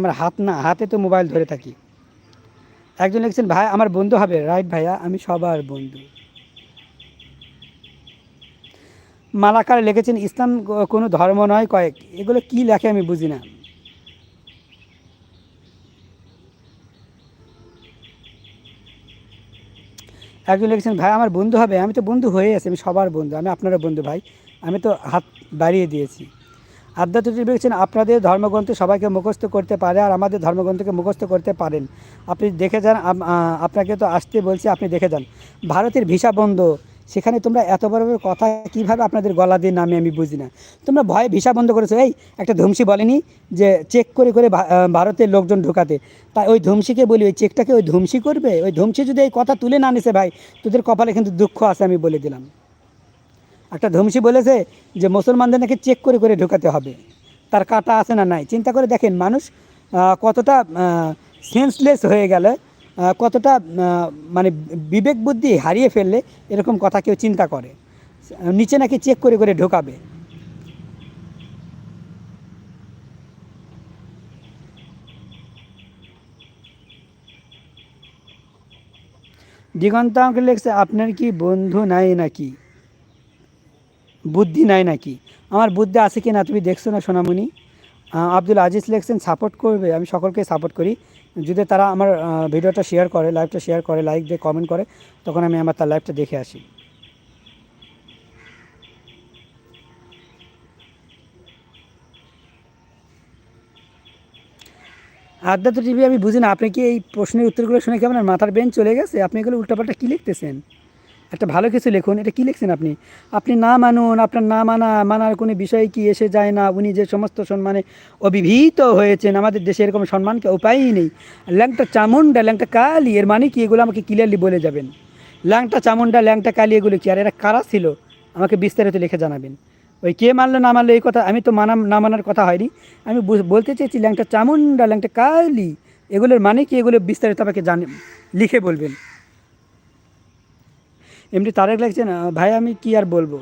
আমার হাতে তো মোবাইল ধরে থাকি। একজন লিখছেন ভাই আমার বন্ধু হবে, রাইট ভাইয়া, আমি সবার বন্ধু। মালাকার লিখেছেন ইসলাম কোনো ধর্ম নয় কয়েক, এগুলো কি লেখে আমি বুঝি না। একজন লিখেছেন ভাই আমার বন্ধু হবে, আমি তো বন্ধু হয়ে আছি, আমি সবার বন্ধু, আমি আপনারও বন্ধু ভাই, আমি তো হাত বাড়িয়ে দিয়েছি। আধ্যাত্মিক লিখেছেন আপনাদের ধর্মগ্রন্থ সবাইকে মুখস্থ করতে পারে আর আমাদের ধর্মগ্রন্থকে মুখস্থ করতে পারেন, আপনি দেখে যান, আপনাকে তো আসতে বলছি, আপনি দেখে যান। ভারতের ভিসা বন্ধ, সেখানে তোমরা এত বড় বড় কথা কীভাবে আপনাদের গলা দিয়ে নামে আমি বুঝি না। তোমরা ভয়ে ভিসা বন্ধ করেছো, এই একটা ধুমসি বলেনি যে চেক করে করে ভারতের লোকজন ঢোকাতে, তাই ওই ধুমসিকে বলি ওই চেকটাকে ওই ধুমসি করবে, ওই ধুমসি যদি এই কথা তুলে না নিছে ভাই, তোদের কপালে কিন্তু দুঃখ আছে আমি বলে দিলাম। একটা ধমসি বলেছে যে মুসলমানদের নাকি চেক করে করে ঢোকাতে হবে, তার কাটা আছে না নাই। চিন্তা করে দেখেন মানুষ কতটা সেন্সলেস হয়ে গেলে, কতটা মানে বিবেক বুদ্ধি হারিয়ে ফেললে এরকম কথা কেউ চিন্তা করে, নিচে নাকি চেক করে করে ঢোকাবে। দিগন্ত আমাকে লিখছে আপনার কি বন্ধু নাই নাকি, বুদ্ধি নাই নাকি? আমার বুদ্ধি আছে কি না তুমি দেখছো না সোনামণি? আব্দুল আজিজ লেখছেন সাপোর্ট করবে, আমি সকলকে সাপোর্ট করি, যদি তারা আমার ভিডিওটা শেয়ার করে, লাইভটা শেয়ার করে, লাইক দিয়ে কমেন্ট করে, তখন আমি আমার তার লাইভটা দেখে আসি। আধ্যাত্ম টিভি আমি বুঝি না, আপনি কি এই প্রশ্নের উত্তরগুলো শুনে কেমন মাথার বেঞ্চ চলে গেছে? আপনি এগুলো উল্টাপাল্টা কী লিখতেছেন? একটা ভালো কিছু লিখুন, এটা কী লিখছেন আপনি? আপনি না মানুন, আপনার না মানার কোনো বিষয় কি এসে যায় না? উনি যে সমস্ত সম্মানে অভিভূত হয়েছেন, আমাদের দেশে এরকম সম্মানকে উপায়ই নেই। ল্যাংটা চামুন্ডা, ল্যাংটা কালি, এর মানে কি? এগুলো আমাকে ক্লিয়ারলি বলে যাবেন। ল্যাংটা চামুন্ডা, ল্যাংটা কালি এগুলো কি, আর এরা কারা ছিল আমাকে বিস্তারিত লিখে জানাবেন। ওই কে মানলো না মানলো এই কথা, আমি তো না মানার কথা হয়নি, আমি বলতে চেয়েছি ল্যাংটা চামুন্ডা, ল্যাংটা কালি এগুলোর মানে কি, এগুলো বিস্তারিত আমাকে লিখে বলবেন। এমনি তারেক লাগছেন ভাই আমি কি আর বলবো।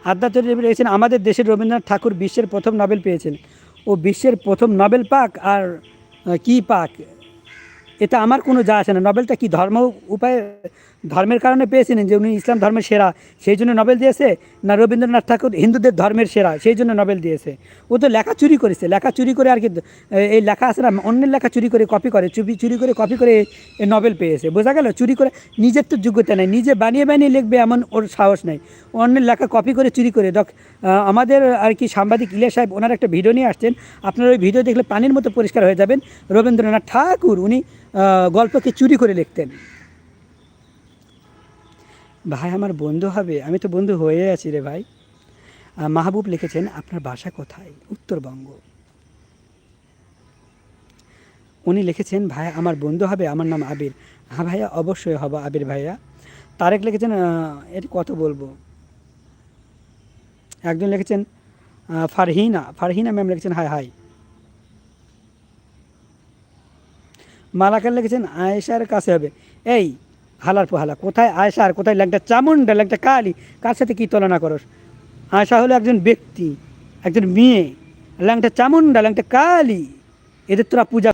আধ্যাত্মিক লিখেছেন আমাদের দেশের রবীন্দ্রনাথ ঠাকুর বিশ্বের প্রথম নোবেল পেয়েছেন, ও বিশ্বের প্রথম নোবেল পাক আর কি পাক, এটা আমার কোনো যা আসে না। নোবেলটা কি উপায়ে ধর্মের কারণে পেয়েছিলেন যে উনি ইসলাম ধর্মের সেরা সেই জন্য নোবেল দিয়েছে, না রবীন্দ্রনাথ ঠাকুর হিন্দুদের ধর্মের সেরা সেই জন্য নোবেল দিয়েছে? ও তো লেখা চুরি করেছে, লেখা চুরি করে আর কি, এই লেখা আছে না অন্যের লেখা চুরি করে কপি করে, চুরি করে কপি করে এই নোবেল পেয়েছে, বোঝা গেল? চুরি করে, নিজের তো যোগ্যতা নেই, নিজে বানিয়ে বানিয়ে লিখবে এমন ওর সাহস নেই, অন্যের লেখা কপি করে চুরি করে। আমাদের আর কি সাংবাদিক ইলিয়াস সাহেব ওনার একটা ভিডিও নিয়ে আসছেন, আপনারা ওই ভিডিও দেখলে পানির মতো পরিষ্কার হয়ে যাবেন, রবীন্দ্রনাথ ঠাকুর উনি গল্পকে চুরি করে লিখতেন। ভাই আমার বন্ধু হবে, আমি তো বন্ধু হয়ে আছি রে ভাই। মাহবুব লিখেছেন আপনার বাসা কোথায়, উত্তরবঙ্গ। উনি লিখেছেন ভাই আমার বন্ধু হবে, আমার নাম আবির। হ্যাঁ ভাইয়া অবশ্যই হব আবির ভাইয়া। তারেক লিখেছেন এটি কত বলবো। একজন লিখেছেন ফারহিনা ম্যাম লিখেছেন হাই হাই। মালাকার লিখেছেন আয়েশার কাছে হবে, এই হালার পোহালা, কোথায় আয়েশা আর কোথায় ল্যাংটা চামুন্ডা, ল্যাংটা কালি, কার সাথে কী তুলনা করস? আয়েশা হলো একজন ব্যক্তি, একজন মেয়ে, ল্যাংটা চামুন্ডা, ল্যাংটা কালি, এদের তোরা পূজা।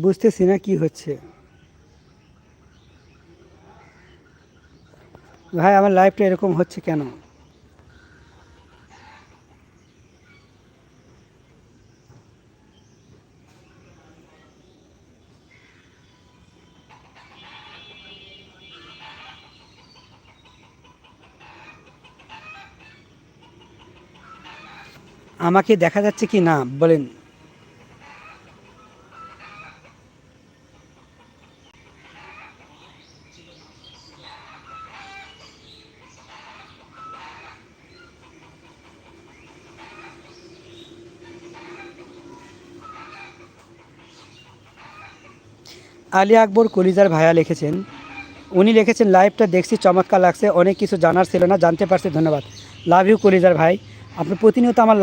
বুঝতেছি না কি হচ্ছে ভাই, আমার লাইফটা এরকম হচ্ছে কেন? আমাকে দেখা যাচ্ছে কি না বলেন? আলী আকবর কলিজার ভাইয়া লিখেছেন, উনি লিখেছেন লাইভটা দেখছি চমৎকার লাগছে, অনেক কিছু জানার ছিল না, জানতে পারছি, ধন্যবাদ। লাভ ইউ কলিজার ভাই, আপনি প্রতিনিয়ত আমার লাইভ